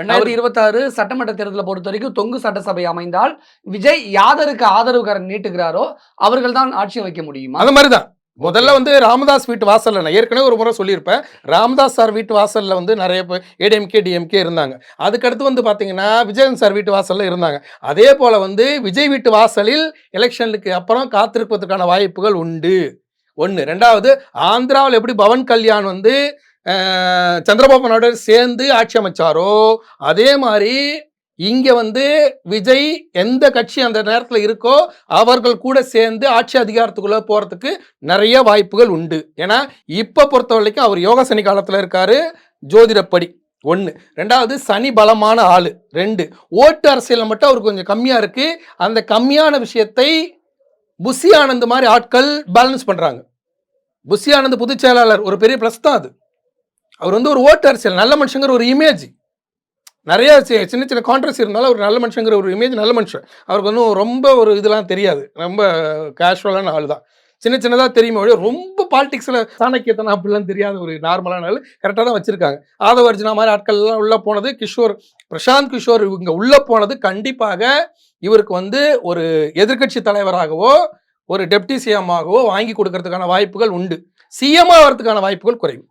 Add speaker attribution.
Speaker 1: 2026 சட்டமன்ற தேர்தலை பொறுத்த வரைக்கும் தொங்கு சட்டசபை அமைந்தால் விஜய் யாதருக்கு ஆதரவுக்காரன் நீட்டுகிறாரோ அவர்கள் தான் ஆட்சி வைக்க முடியுமா?
Speaker 2: அந்த மாதிரிதான் முதல்ல வந்து ராமதாஸ் வீட்டு வாசல்ல நான் ஏற்கனவே ஒரு முறை சொல்லியிருப்பேன். ராமதாஸ் சார் வீட்டு வாசல்ல வந்து நிறைய பேர் ஏடிஎம்கே டிஎம்கே இருந்தாங்க. அதுக்கடுத்து வந்து பார்த்தீங்கன்னா விஜயன் சார் வீட்டு வாசல்ல இருந்தாங்க. அதே போல வந்து விஜய் வீட்டு வாசலில் எலெக்ஷனுக்கு அப்புறம் காத்திருப்பதற்கான வாய்ப்புகள் உண்டு. ஒன்று. ரெண்டாவது, ஆந்திராவில் எப்படி பவன் கல்யாண் வந்து சந்திரபாபு நாயுடு சேர்ந்து ஆட்சி அமைச்சாரோ அதே மாதிரி இங்க வந்து விஜய் எந்த கட்சி அந்த நேரத்தில் இருக்கோ அவர்கள் கூட சேர்ந்து ஆட்சி அதிகாரத்துக்குள்ள போறதுக்கு நிறைய வாய்ப்புகள் உண்டு. ஏன்னா இப்ப பொறுத்த வரைக்கும் அவர் யோக சனி காலத்துல இருக்காரு ஜோதிடப்படி. ஒன்று. ரெண்டாவது, சனி பலமான ஆளு. ரெண்டு, ஓட்டு அரசியல் மட்டும் அவருக்கு கொஞ்சம் கம்மியா இருக்கு. அந்த கம்மியான விஷயத்தை புஷி ஆனந்த் மாதிரி ஆட்கள் பேலன்ஸ் பண்றாங்க. புஷி ஆனந்த் பொதுச் செயலாளர் ஒரு பெரிய பிளஸ் தான். அது அவர் வந்து ஒரு ஓட்டு அரசியல் நல்ல மனுஷங்கிற ஒரு இமேஜ், நிறைய சின்ன சின்ன கான்ட்ரவர்சி இருந்தாலும் ஒரு நல்ல மனுஷங்கிற ஒரு இமேஜ், நல்ல மனுஷன். அவருக்கு வந்து ரொம்ப ஒரு இதெல்லாம் தெரியாது, ரொம்ப கேஷுவலான ஆள் தான். சின்ன சின்னதாக தெரியுமே ரொம்ப பாலிடிக்ஸில் சாணக்கியத்தனம் அப்படிலாம் தெரியாத ஒரு நார்மலான ஆள். கரெக்டாக தான் வச்சுருக்காங்க. ஆதவ அர்ஜுனா மாதிரி ஆட்கள்லாம் உள்ளே போனது, கிஷோர் பிரசாந்த் கிஷோர் இவங்க உள்ளே போனது கண்டிப்பாக இவருக்கு வந்து ஒரு எதிர்கட்சி தலைவராகவோ ஒரு டெப்டி சிஎம் ஆகவோ வாங்கி கொடுக்கறதுக்கான வாய்ப்புகள் உண்டு. சிஎம் ஆகிறதுக்கான வாய்ப்புகள் குறைவு.